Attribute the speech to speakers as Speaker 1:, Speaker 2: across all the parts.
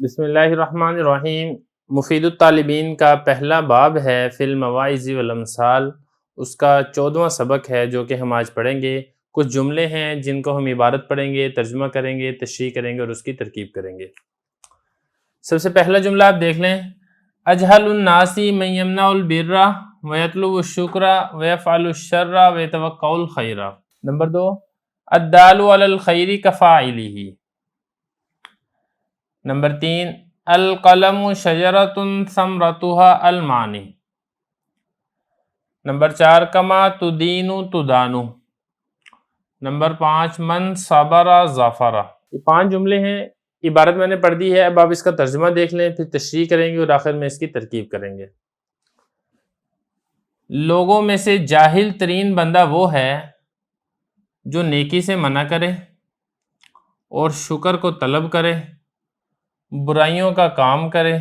Speaker 1: بسم اللہ الرحمن الرحیم۔ مفید الطالبین کا پہلا باب ہے فی المواعظ والامثال، اس کا 14واں سبق ہے جو کہ ہم آج پڑھیں گے۔ کچھ جملے ہیں جن کو ہم عبارت پڑھیں گے، ترجمہ کریں گے، تشریح کریں گے اور اس کی ترکیب کریں گے۔ سب سے پہلا جملہ آپ دیکھ لیں، اجہل الناس من یمنع البر ویطلب الشکر ویفعل الشر ویتوقع الخیر۔ نمبر 2، الدال علی الخیر کفاعلہ۔ نمبر 3، القلم شجرۃ ثمرتها المعانی۔ نمبر 4، کما تدین تدان۔ نمبر 5، من صبر ظفر۔ یہ 5 جملے ہیں، عبارت میں نے پڑھ دی ہے، اب آپ اس کا ترجمہ دیکھ لیں، پھر تشریح کریں گے اور آخر میں اس کی ترکیب کریں گے۔ لوگوں میں سے جاہل ترین بندہ وہ ہے جو نیکی سے منع کرے اور شکر کو طلب کرے، برائیوں کا کام کرے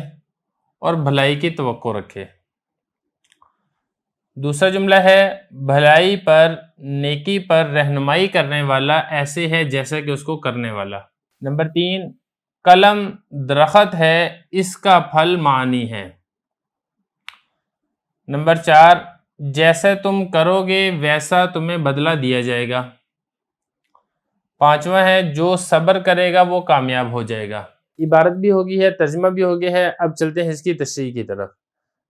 Speaker 1: اور بھلائی کی توقع رکھے۔ دوسرا جملہ ہے، بھلائی پر نیکی پر رہنمائی کرنے والا ایسے ہے جیسا کہ اس کو کرنے والا۔ نمبر 3، قلم درخت ہے، اس کا پھل معنی ہے۔ نمبر 4، جیسے تم کرو گے ویسا تمہیں بدلہ دیا جائے گا۔ 5واں ہے، جو صبر کرے گا وہ کامیاب ہو جائے گا۔ عبارت بھی ہوگی ہے، ترجمہ بھی ہو گیا ہے، اب چلتے ہیں اس کی تشریح کی طرف۔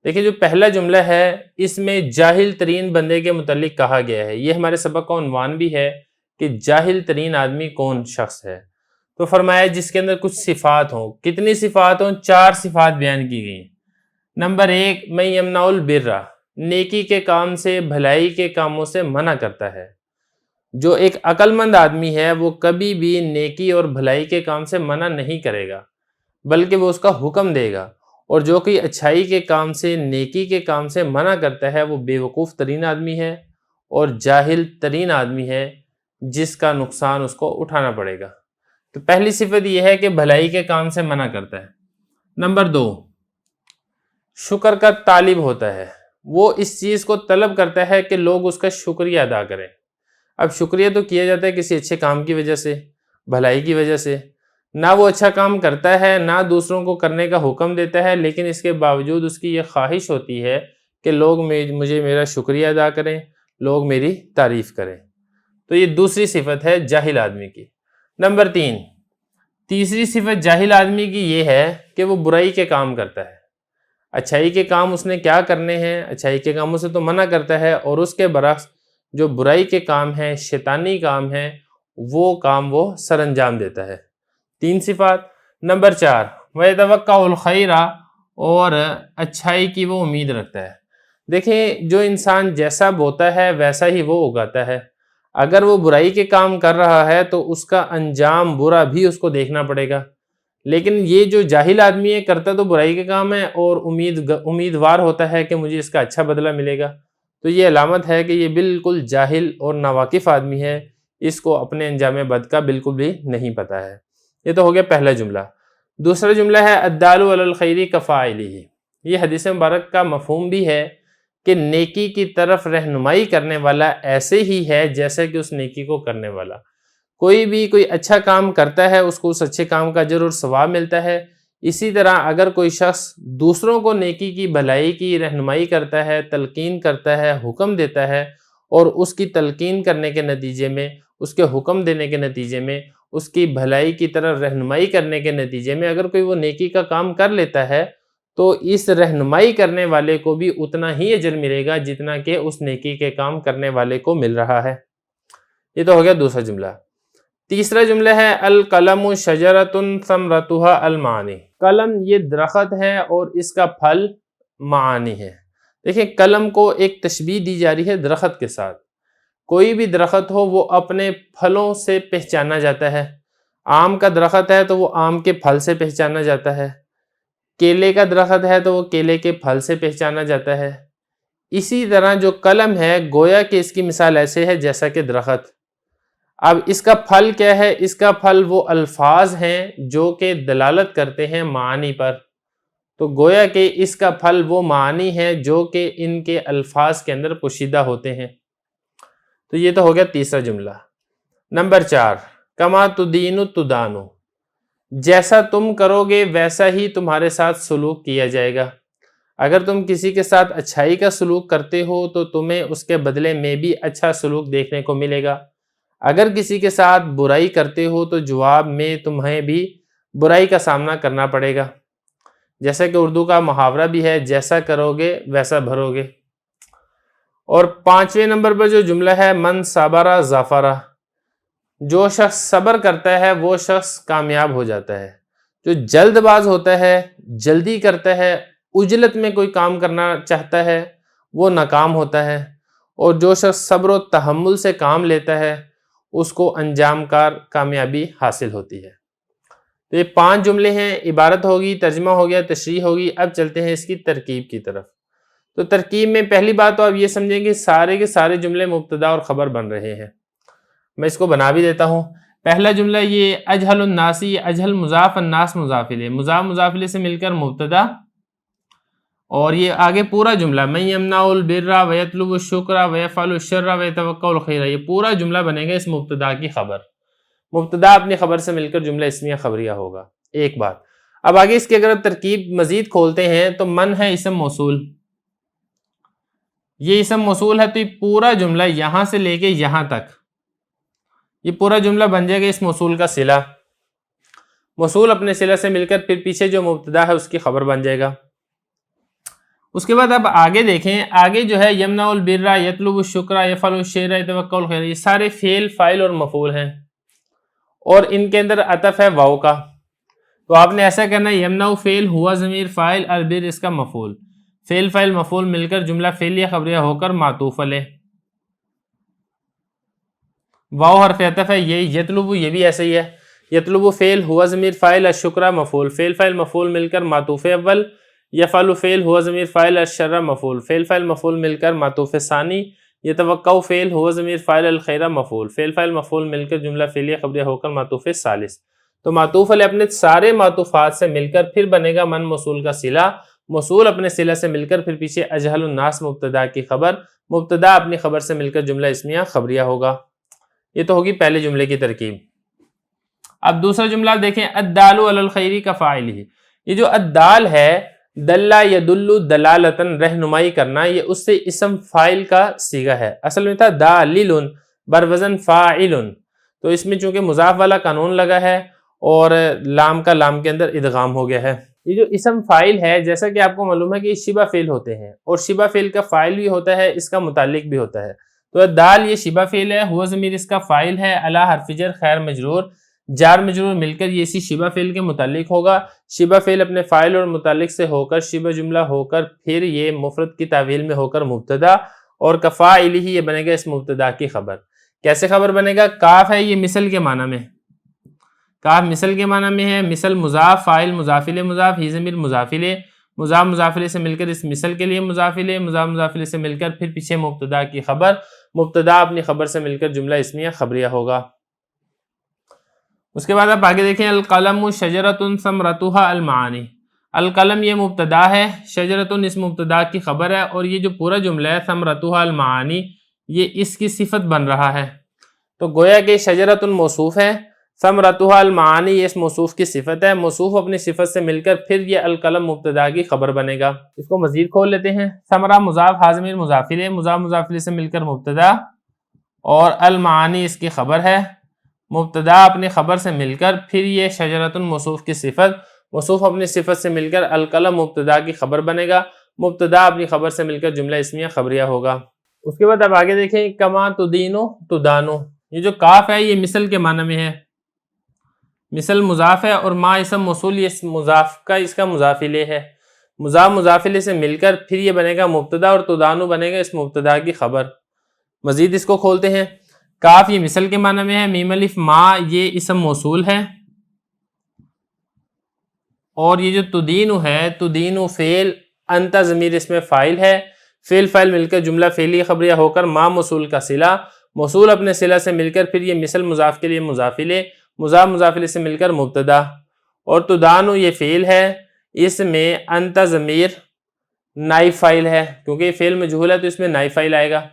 Speaker 1: دیکھیں، جو پہلا جملہ ہے اس میں جاہل ترین بندے کے متعلق کہا گیا ہے، یہ ہمارے سبق کا عنوان بھی ہے کہ جاہل ترین آدمی کون شخص ہے۔ تو فرمایا جس کے اندر کچھ صفات ہوں۔ کتنی صفات ہوں؟ 4 صفات بیان کی گئی۔ نمبر 1، من یمنع البر، نیکی کے کام سے، بھلائی کے کاموں سے منع کرتا ہے۔ جو ایک عقل مند آدمی ہے وہ کبھی بھی نیکی اور بھلائی کے کام سے منع نہیں کرے گا، بلکہ وہ اس کا حکم دے گا، اور جو کہ اچھائی کے کام سے، نیکی کے کام سے منع کرتا ہے وہ بے وقوف ترین آدمی ہے اور جاہل ترین آدمی ہے جس کا نقصان اس کو اٹھانا پڑے گا۔ تو پہلی صفت یہ ہے کہ بھلائی کے کام سے منع کرتا ہے۔ نمبر 2، شکر کا طالب ہوتا ہے، وہ اس چیز کو طلب کرتا ہے کہ لوگ اس کا شکریہ ادا کریں۔ اب شکریہ تو کیا جاتا ہے کسی اچھے کام کی وجہ سے، بھلائی کی وجہ سے، نہ وہ اچھا کام کرتا ہے نہ دوسروں کو کرنے کا حکم دیتا ہے، لیکن اس کے باوجود اس کی یہ خواہش ہوتی ہے کہ لوگ مجھے میرا شکریہ ادا کریں، لوگ میری تعریف کریں۔ تو یہ دوسری صفت ہے جاہل آدمی کی۔ نمبر 3، تیسری صفت جاہل آدمی کی یہ ہے کہ وہ برائی کے کام کرتا ہے۔ اچھائی کے کام اس نے کیا کرنے ہیں؟ اچھائی کے کاموں سے تو منع کرتا ہے، اور اس کے برعکس جو برائی کے کام ہیں، شیطانی کام ہیں، وہ کام وہ سر انجام دیتا ہے۔ 3 صفات۔ نمبر 4، وَيَتَوَقَّعُ الْخَيْرَ، اور اچھائی کی وہ امید رکھتا ہے۔ دیکھیں، جو انسان جیسا بوتا ہے ویسا ہی وہ اگاتا ہے۔ اگر وہ برائی کے کام کر رہا ہے تو اس کا انجام برا بھی اس کو دیکھنا پڑے گا، لیکن یہ جو جاہل آدمی ہے کرتا تو برائی کے کام ہے اور امیدوار ہوتا ہے کہ مجھے اس کا اچھا بدلہ ملے گا۔ تو یہ علامت ہے کہ یہ بالکل جاہل اور ناواقف آدمی ہے، اس کو اپنے انجام بد کا بالکل بھی نہیں پتہ ہے۔ یہ تو ہو گیا پہلا جملہ۔ دوسرا جملہ ہے الدال علی الخیر کفاعلہ۔ یہ حدیث مبارک کا مفہوم بھی ہے کہ نیکی کی طرف رہنمائی کرنے والا ایسے ہی ہے جیسے کہ اس نیکی کو کرنے والا۔ کوئی اچھا کام کرتا ہے اس کو اس اچھے کام کا اجر اور ثواب ملتا ہے۔ اسی طرح اگر کوئی شخص دوسروں کو نیکی کی، بھلائی کی رہنمائی کرتا ہے، تلقین کرتا ہے، حکم دیتا ہے، اور اس کی تلقین کرنے کے نتیجے میں، اس کے حکم دینے کے نتیجے میں، اس کی بھلائی کی طرف رہنمائی کرنے کے نتیجے میں اگر کوئی وہ نیکی کا کام کر لیتا ہے تو اس رہنمائی کرنے والے کو بھی اتنا ہی اجر ملے گا جتنا کہ اس نیکی کے کام کرنے والے کو مل رہا ہے۔ یہ تو ہو گیا دوسرا جملہ۔ تیسرا جملہ ہے القلم شجرۃ ثمرتها المعانی۔ قلم یہ درخت ہے اور اس کا پھل معانی ہے۔ دیکھیں، قلم کو ایک تشبیہ دی جا رہی ہے درخت کے ساتھ۔ کوئی بھی درخت ہو وہ اپنے پھلوں سے پہچانا جاتا ہے۔ آم کا درخت ہے تو وہ آم کے پھل سے پہچانا جاتا ہے، کیلے کا درخت ہے تو وہ کیلے کے پھل سے پہچانا جاتا ہے۔ اسی طرح جو قلم ہے گویا کہ اس کی مثال ایسے ہے جیسا کہ درخت۔ اب اس کا پھل کیا ہے؟ اس کا پھل وہ الفاظ ہیں جو کہ دلالت کرتے ہیں معانی پر۔ تو گویا کہ اس کا پھل وہ معانی ہے جو کہ ان کے الفاظ کے اندر پوشیدہ ہوتے ہیں۔ تو یہ تو ہو گیا تیسرا جملہ۔ نمبر 4، کما تدین تدان، جیسا تم کرو گے ویسا ہی تمہارے ساتھ سلوک کیا جائے گا. اگر تم کسی کے ساتھ اچھائی کا سلوک کرتے ہو تو تمہیں اس کے بدلے میں بھی اچھا سلوک دیکھنے کو ملے گا. اگر کسی کے ساتھ برائی کرتے ہو تو جواب میں تمہیں بھی برائی کا سامنا کرنا پڑے گا. جیسا کہ اردو کا محاورہ بھی ہے، جیسا کرو گے ویسا بھرو گے. اور 5ویں نمبر پر جو جملہ ہے، من صبر ظفر، جو شخص صبر کرتا ہے وہ شخص کامیاب ہو جاتا ہے. جو جلد باز ہوتا ہے، جلدی کرتا ہے، عجلت میں کوئی کام کرنا چاہتا ہے وہ ناکام ہوتا ہے. اور جو شخص صبر و تحمل سے کام لیتا ہے اس کو انجام کار کامیابی حاصل ہوتی ہے. تو یہ 5 جملے ہیں، عبارت ہوگی، ترجمہ ہو گیا، تشریح ہوگی. اب چلتے ہیں اس کی ترکیب کی طرف. تو ترکیب میں پہلی بات تو آپ یہ سمجھیں کہ سارے کے سارے جملے مبتدا اور خبر بن رہے ہیں. میں اس کو بنا بھی دیتا ہوں. پہلا جملہ یہ اجہل الناسی، اجہل مضاف، الناس مضاف الیہ، مضاف مضاف الیہ سے مل کر مبتدا. اور یہ آگے پورا جملہ من یمنع البر ویطلب الشکر ویفعل الشر ویتوقع الخیر، یہ پورا جملہ بنے گا اس مبتدا کی خبر. مبتدا اپنی خبر سے مل کر جملہ اسمیہ خبریہ ہوگا. ایک بات. اب آگے اس کی اگر ترکیب مزید کھولتے ہیں تو من ہے اسم موصول، یہ اسم موصول ہے تو یہ پورا جملہ یہاں سے لے کے یہاں تک یہ پورا جملہ بن جائے گا اس موصول کا صلہ. موصول اپنے صلہ سے مل کر پھر پیچھے جو مبتدا ہے اس کی خبر بن جائے گا. اس کے بعد اب آگے دیکھیں، آگے جو ہے یمنع البر، یطلب الشکر، یفعل الشر، یتوقع الخیر، یہ سارے فعل، فاعل اور مفعول ہیں اور ان کے اندر عطف ہے واو کا. تو آپ نے ایسا کرنا ہے، یمنع فعل، ہوا ضمیر فاعل، البر اس کا مفعول، فعل فاعل مفعول مل کر جملہ فعلیہ خبریہ ہو کر معطوف علیہ. واو حرف عطف ہے، یہ یطلب، یہ بھی ایسے ہی ہے، یطلب فعل، ہوا ضمیر فاعل، الشکر مفعول، فعل فاعل مفعول مل کر معطوف اول، یفعل فعل، ہوا ضمیر فاعل، الشر مفعول، فعل فاعل مفعول مل کر معطوف ثانی، یتوقع فعل، ہوا ضمیر فاعل، الخیر مفعول، فعل فاعل مفعول مل کر جملہ فعلیہ خبریہ ہو کر معطوف ثالث. تو معطوف علیہ اپنے سارے معطوفات سے مل کر پھر بنے گا من موصول کا صلہ. موصول اپنے صلہ سے مل کر پھر پیچھے اجہل الناس مبتدا کی خبر، مبتدا اپنی خبر سے مل کر جملہ اسمیہ خبریہ ہوگا. یہ تو ہوگی پہلے جملے کی ترکیب. اب دوسرا جملہ دیکھیں، الدال علی الخیر کفاعلہ. یہ جو الدال ہے، دلہ یدل دلالتن، رہنمائی کرنا، یہ اس سے اسم فاعل کا صیغہ ہے. اصل میں تھا دالل بر وزن فاعل، تو اس میں چونکہ مضاف والا قانون لگا ہے اور لام کا لام کے اندر ادغام ہو گیا ہے. یہ جو اسم فاعل ہے، جیسا کہ آپ کو معلوم ہے کہ یہ شبہ فعل ہوتے ہیں اور شبہ فعل کا فاعل بھی ہوتا ہے، اس کا متعلق بھی ہوتا ہے. تو دال یہ شبہ فعل ہے، ہوا ضمیر اس کا فاعل ہے، علی حرف جر، خیر مجرور، جار مجرور مل کر یہ اسی شبہ فعل کے متعلق ہوگا. شبہ فعل اپنے فاعل اور متعلق سے ہو کر شبہ جملہ ہو کر پھر یہ مفرد کی تعویل میں ہو کر مبتدا، اور کفاعلہ یہ بنے گا اس مبتدا کی خبر. کیسے خبر بنے گا؟ کاف ہے، یہ مثل کے معنی میں، کاف مثل کے معنی میں ہے. مثل مضاف، فاعل مضاف الیہ مضاف، ہی ضمیر مضاف الیہ، مضاف مضاف الیہ سے مل کر اس مثل کے لیے مضاف الیہ، مضاف مضاف الیہ سے مل کر پھر پیچھے مبتدا کی خبر، مبتدا اپنی خبر سے مل کر جملہ اسمیہ خبریہ ہوگا. اس کے بعد آپ آگے دیکھیں، القلم شجرۃ ثمرتها المعانی. القلم یہ مبتدا ہے، شجرۃ اس مبتدا کی خبر ہے، اور یہ جو پورا جملہ ہے ثمرتها المعانی یہ اس کی صفت بن رہا ہے. تو گویا کہ شجرۃ موصوف ہے، ثمرتها المعانی یہ اس موصوف کی صفت ہے. موصوف اپنی صفت سے مل کر پھر یہ القلم مبتدا کی خبر بنے گا. اس کو مزید کھول لیتے ہیں. ثمرہ مضاف، ہا ضمیر مضاف الیہ، مضاف مضاف الیہ سے مل کر مبتدا، اور المعانی اس کی خبر ہے. مبتدا اپنی خبر سے مل کر پھر یہ شجرۃ موصوف کی صفت، موصوف اپنی صفت سے مل کر القلم مبتدا کی خبر بنے گا. مبتدا اپنی خبر سے مل کر جملہ اسمیہ خبریہ ہوگا. اس کے بعد اب آگے دیکھیں، کما تدینو تدانو. یہ جو کاف ہے یہ مثل کے معنی میں ہے، مثل مضاف ہے، اور ما اسم موصول یہ مضاف کا اس کا مضاف الیہ ہے. مضاف مضاف الیہ سے مل کر پھر یہ بنے گا مبتدا، اور تدانو بنے گا اس مبتدا کی خبر. مزید اس کو کھولتے ہیں. کاف یہ مثل کے معنی میں ہے، میم الف ما یہ اسم موصول ہے، اور یہ جو تدینو ہے، تدینو فعل، انت ضمیر اس میں فاعل ہے، فعل فاعل مل کر جملہ فعلیہ خبریہ ہو کر ما موصول کا صلہ، موصول اپنے صلہ سے مل کر پھر یہ مثل مضاف کے لیے مضاف الیہ، مضاف مضاف الیہ سے مل کر مبتدا، اور تدانو یہ فعل ہے، اس میں انت ضمیر نائب فاعل ہے، کیونکہ یہ فعل مجہول ہے تو اس میں نائب فاعل آئے گا،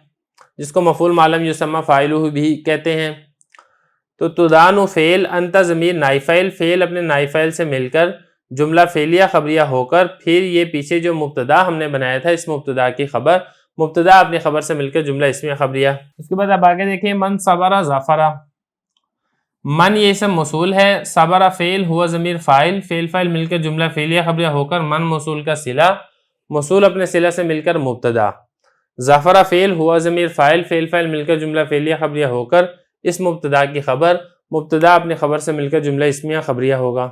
Speaker 1: جس کو مفعول مع لم یسمى فاعلہ بھی کہتے ہیں. تو تدان فعل، انت ضمیر نائب فاعل، فعل اپنے نائب فاعل سے مل کر جملہ فعلیہ خبریہ ہو کر پھر یہ پیچھے جو مبتدا ہم نے بنایا تھا اس مبتدا کی خبر، مبتدا اپنی خبر سے مل کر جملہ اسمیہ خبریہ۔ اس کے بعد آپ آگے دیکھیں من صبر ظفر، من یہ اسم موصول ہے، صبر فعل، ہوا ضمیر فاعل، فعل فاعل مل کر جملہ فعلیہ خبریہ ہو کر من موصول کا صلہ، موصول اپنے صلہ سے مل کر مبتدا، ظفر فعل، ہوا ضمیر فاعل، فعل فاعل مل کر جملہ فعلیہ خبریہ ہو کر اس مبتدا کی خبر، مبتدا اپنی خبر سے مل کر جملہ اسمیہ خبریہ ہوگا۔